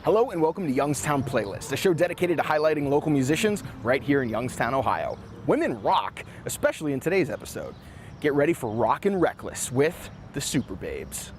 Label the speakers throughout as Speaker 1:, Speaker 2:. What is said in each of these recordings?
Speaker 1: Hello and welcome to Youngstown Playlist, a show dedicated to highlighting local musicians right here in Youngstown, Ohio. Women rock, especially in today's episode. Get ready for Rockin' Reckless with the Super Babes.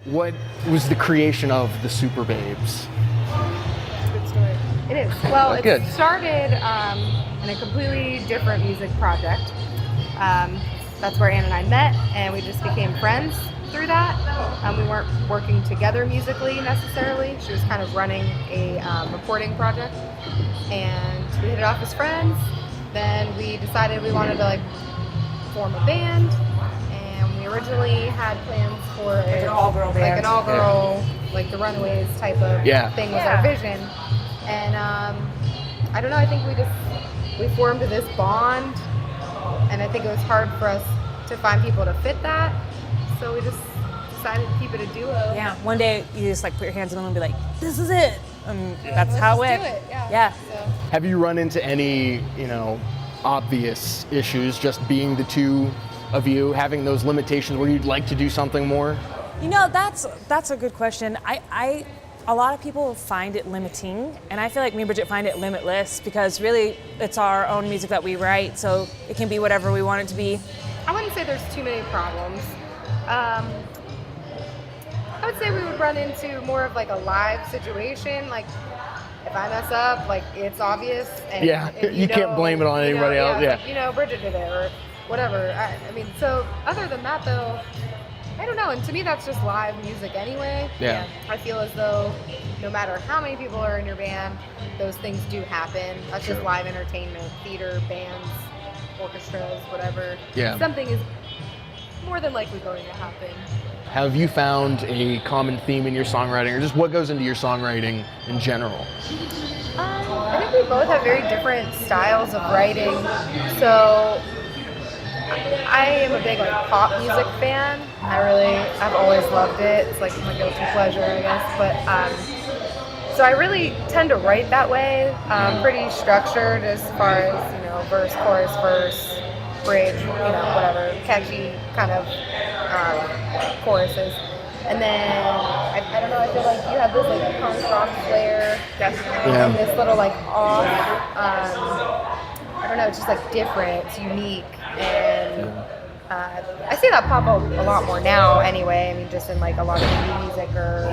Speaker 1: What was the creation of the Super Babes?
Speaker 2: Good story. It is. Well, it
Speaker 1: Good.
Speaker 2: started in a completely different music project. That's where Ann and I met, and we just became friends through that. We weren't working together musically necessarily. She was kind of running a recording project, and we hit it off as friends. Then we decided we wanted to like form a band, and we originally had plans for
Speaker 3: an all-girl band.
Speaker 2: like an all-girl, like the Runaways type of thing was our vision. And I don't know. I think we formed this bond, and I think it was hard for us to find people to fit that. So we just decided to keep it a duo.
Speaker 3: Yeah. One day you just like put your hands on them and be like, "This is it," and that's how it went.
Speaker 2: Do it.
Speaker 3: Yeah.
Speaker 2: So.
Speaker 1: Have you run into any, obvious issues just being the two of you, having those limitations where you'd like to do something more?
Speaker 3: That's a good question. A lot of people find it limiting, and I feel like me and Bridget find it limitless because really it's our own music that we write, so it can be whatever we want it to be.
Speaker 2: I wouldn't say there's too many problems. I would say we would run into more of like a live situation. Like if I mess up, like it's obvious. And
Speaker 1: you can't blame it on anybody else. Yeah.
Speaker 2: Like, Bridget did it or whatever. I mean, so other than that though, I don't know. And to me, that's just live music anyway.
Speaker 1: Yeah.
Speaker 2: I feel as though no matter how many people are in your band, those things do happen. That's just live entertainment, theater, bands, orchestras, whatever.
Speaker 1: Yeah.
Speaker 2: Something is more than likely going to happen.
Speaker 1: Have you found a common theme in your songwriting, or just what goes into your songwriting in general?
Speaker 2: I think we both have very different styles of writing. So I am a big pop music fan. I've always loved it. It's like my guilty pleasure, I guess. But so I really tend to write that way. Pretty structured as far as verse, chorus, verse, bridge, whatever, catchy kind of choruses. And then I don't know. I feel like you have this punk rock flair, and this little off. I don't know. It's just different. It's unique, and I see that pop up a lot more now. Anyway, I mean, just in a lot of indie music or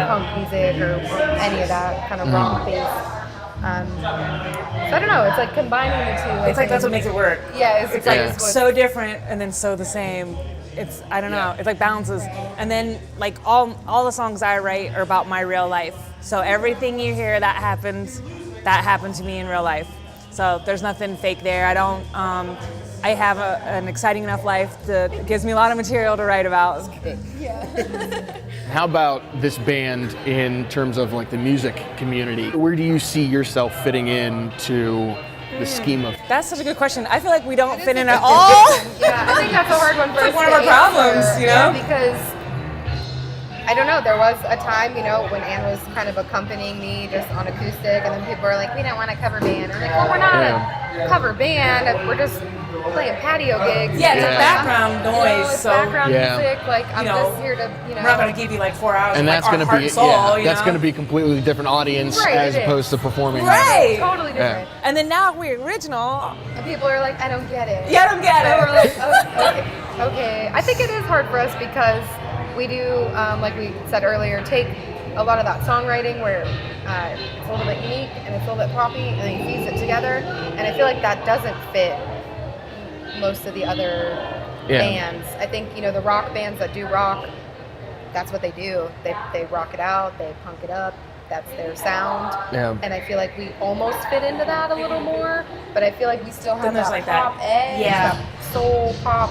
Speaker 2: punk music or any of that kind of rock based. So I don't know. It's combining the two.
Speaker 3: It's that's what makes it work.
Speaker 2: Yeah,
Speaker 3: It's so different and then so the same. I don't know. It's balances. And then all the songs I write are about my real life. So everything you hear that happened to me in real life. So there's nothing fake there. I have an exciting enough life that gives me a lot of material to write about.
Speaker 1: How about this band in terms of the music community? Where do you see yourself fitting into the scheme of?
Speaker 3: That's such a good question. I feel like we don't fit in at all.
Speaker 2: Yeah, I think that's a hard one for us.
Speaker 3: It's one of our problems,
Speaker 2: Yeah, because I don't know, there was a time, when Ann was kind of accompanying me just on acoustic, and then people were like, we don't want a cover band. And I'm like, well, we're not a cover band, we're just playing patio gigs.
Speaker 3: Yeah, it's background noise.
Speaker 2: It's background music. I'm
Speaker 3: just
Speaker 2: here to,
Speaker 3: we're not going to give you 4 hours
Speaker 1: and that's
Speaker 3: going to
Speaker 1: be
Speaker 3: that's
Speaker 1: going to be a completely different audience as opposed to performing.
Speaker 3: Right.
Speaker 2: Totally different.
Speaker 3: Yeah. And then now we're original.
Speaker 2: And people are like, I don't get it.
Speaker 3: Yeah, I don't get it.
Speaker 2: And we're like, okay. I think it is hard for us because we do, like we said earlier, take a lot of that songwriting where it's a little bit unique and it's a little bit poppy, and then you fuse it together. And I feel like that doesn't fit most of the other bands. I think, the rock bands that do rock, that's what they do. They rock it out, they punk it up. That's their sound. Yeah. And I feel like we almost fit into that a little more, but I feel like we still have that pop edge, that soul pop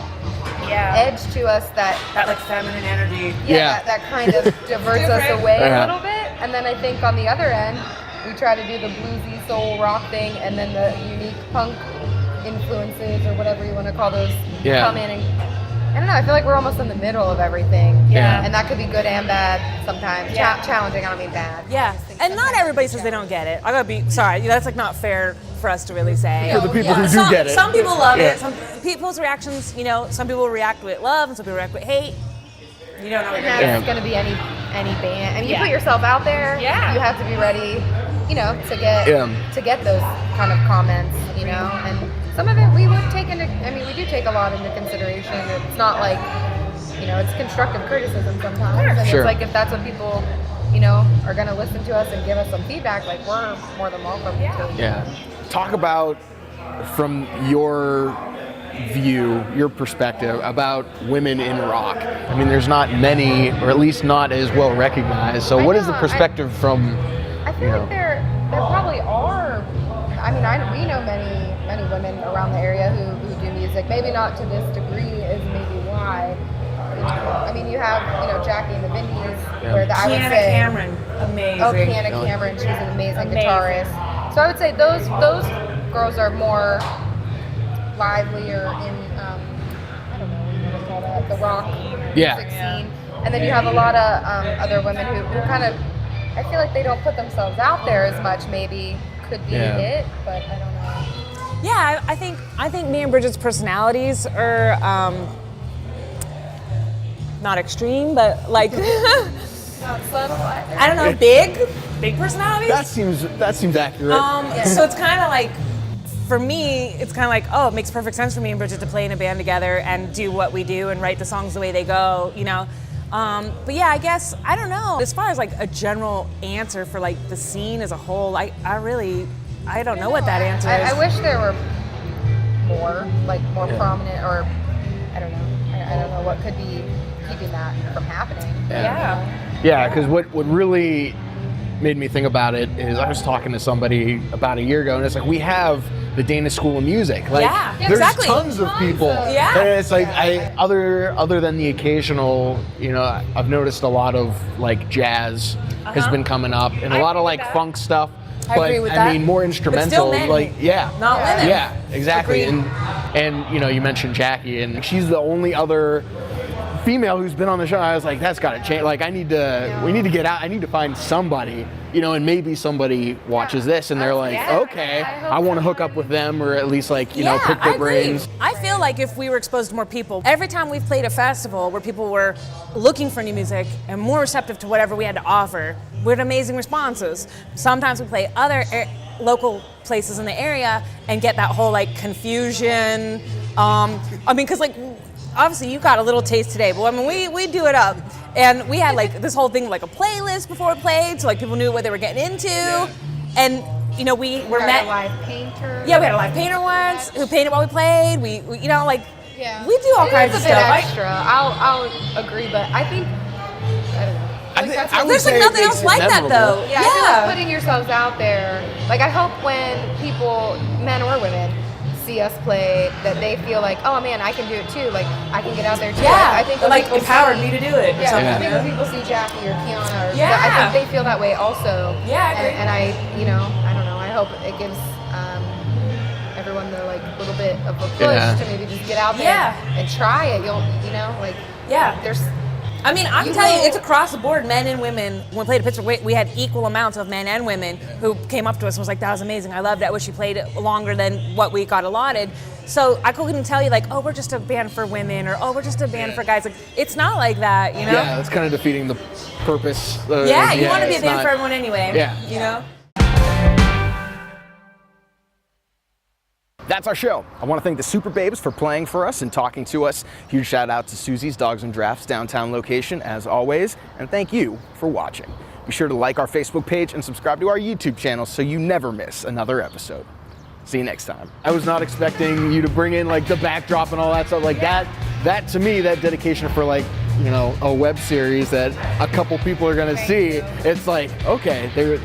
Speaker 2: edge to us that
Speaker 3: feminine energy.
Speaker 2: That kind of diverts us away a little bit. And then I think on the other end, we try to do the bluesy soul rock thing, and then the unique punk influences or whatever you want to call those come in and I don't know, I feel like we're almost in the middle of everything. Yeah. And that could be good and bad sometimes. Challenging, I don't mean bad.
Speaker 3: Yeah. And not everybody says they don't get it. I gotta be sorry, that's not fair for us to really say.
Speaker 1: For the people who do get it.
Speaker 3: Some people love it. Some people's reactions, some people react with love and some people react with hate. You don't know what you're
Speaker 2: doing. It's gonna be any band. I mean, you put yourself out there, you have to be ready, to get those kind of comments, and some of it we would take we do take a lot into consideration. It's not like it's constructive criticism sometimes. And
Speaker 1: Sure.
Speaker 2: it's like if that's what people, are going to listen to us and give us some feedback, like we're more than welcome to.
Speaker 1: Yeah. Talk about, from your view, your perspective about women in rock. I mean, there's not many, or at least not as well recognized. So what is the perspective from,
Speaker 2: I feel like there probably are. I mean, we know many women around the area who do music. Maybe not to this degree is maybe why. I mean, you have, Jackie and the Vindies, where I would say
Speaker 3: Cameron, amazing.
Speaker 2: Oh, Kiana Cameron, she's an amazing guitarist. So I would say those girls are more livelier in, I don't know what you want to call that, the rock music scene. And then you have a lot of other women who kind of, I feel like they don't put themselves out there as much. Maybe could be it, but I don't know.
Speaker 3: Yeah, I think me and Bridget's personalities are not extreme, but like I don't know, big personalities.
Speaker 1: That seems accurate.
Speaker 3: So it's kind of like, for me, it's kind of like, it makes perfect sense for me and Bridget to play in a band together and do what we do and write the songs the way they go, But yeah, I guess, I don't know. As far as like a general answer for like the scene as a whole, I don't know what that answer is.
Speaker 2: I wish there were more prominent, or I don't know. I don't know what could be keeping that from happening.
Speaker 1: Yeah, because what really made me think about it is I was talking to somebody about a year ago, and it's like, we have the Dana School of Music. Like, there's
Speaker 3: exactly.
Speaker 1: tons of people. And it's like, other than the occasional, I've noticed a lot of like jazz has been coming up, and a lot of like funk stuff.
Speaker 3: I agree with that.
Speaker 1: I mean, more instrumental.
Speaker 3: Men,
Speaker 1: like,
Speaker 3: not women.
Speaker 1: Yeah, exactly.
Speaker 3: Agreed.
Speaker 1: And you mentioned Jackie, and she's the only other female who's been on the show. I was like, that's got to change. Like, we need to get out. I need to find somebody, and maybe somebody watches this and they're like, okay, I want to hook up with them, or at least like, pick their brains.
Speaker 3: I feel like if we were exposed to more people, every time we've played a festival where people were looking for new music and more receptive to whatever we had to offer, we had amazing responses. Sometimes we play other local places in the area and get that whole like confusion. Because like, obviously you got a little taste today, but I mean, we do it up. And we had like this whole thing, like a playlist before we played, so like people knew what they were getting into. And we were met.
Speaker 2: A live painter.
Speaker 3: Yeah, we had a live painter once who painted while we played. We we do all kinds of
Speaker 2: stuff.
Speaker 3: stuff.
Speaker 2: Extra. I'll agree, but I think, I don't know.
Speaker 3: There's like nothing else like that though.
Speaker 2: Yeah, I feel like putting yourselves out there. Like, I hope when people, men or women, see us play, that they feel like, oh man, I can do it too. Like, I can get out there too.
Speaker 3: Yeah,
Speaker 2: I think
Speaker 3: like empowered me to do it.
Speaker 2: Yeah, I think when people see Jackie or Kiana,
Speaker 3: Yeah.
Speaker 2: I think they feel that way also.
Speaker 3: Yeah, I agree.
Speaker 2: And I don't know. I hope it gives everyone the like little bit of a push to maybe just get out there and try it. There's.
Speaker 3: I mean, I can tell you, it's across the board, men and women. When we played at Pittsburgh, we had equal amounts of men and women who came up to us and was like, that was amazing, I loved it, I wish you played it longer than what we got allotted. So I couldn't tell you like, oh, we're just a band for women, or oh, we're just a band for guys. Like, it's not like that,
Speaker 1: Yeah, it's kind of defeating the purpose.
Speaker 3: You want to be a band for everyone anyway.
Speaker 1: Yeah. That's our show. I want to thank the Super Babes for playing for us and talking to us. Huge shout out to Suzie's Dogs and Drafts downtown location, as always. And thank you for watching. Be sure to like our Facebook page and subscribe to our YouTube channel so you never miss another episode. See you next time. I was not expecting you to bring in like the backdrop and all that stuff. Like that to me, that dedication for like, a web series that a couple people are gonna see. It's like, okay, they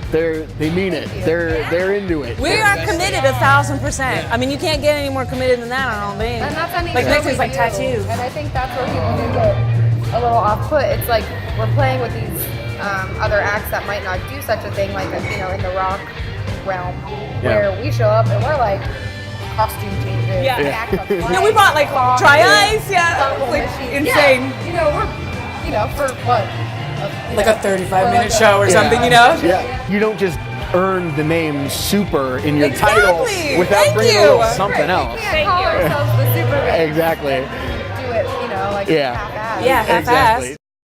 Speaker 1: mean it. They're into it.
Speaker 3: We are committed 1,000%. I mean, you can't get any more committed than that, I don't think.
Speaker 2: And that's
Speaker 3: like next thing's like tattoos.
Speaker 2: And I think that's where people do get a little off put. It's like we're playing with these other acts that might not do such a thing, like in the rock realm, where we show up and we're like costume changes.
Speaker 3: We bought like dry ice. Like insane.
Speaker 2: We're for what?
Speaker 3: Like a 35-minute show or something,
Speaker 1: Yeah. You don't just earn the name Super in your title without bringing a little something else.
Speaker 2: We can't call ourselves the Super Babes.
Speaker 1: Exactly.
Speaker 2: Do it, like half-assed.
Speaker 3: Yeah, half-assed.
Speaker 1: Exactly.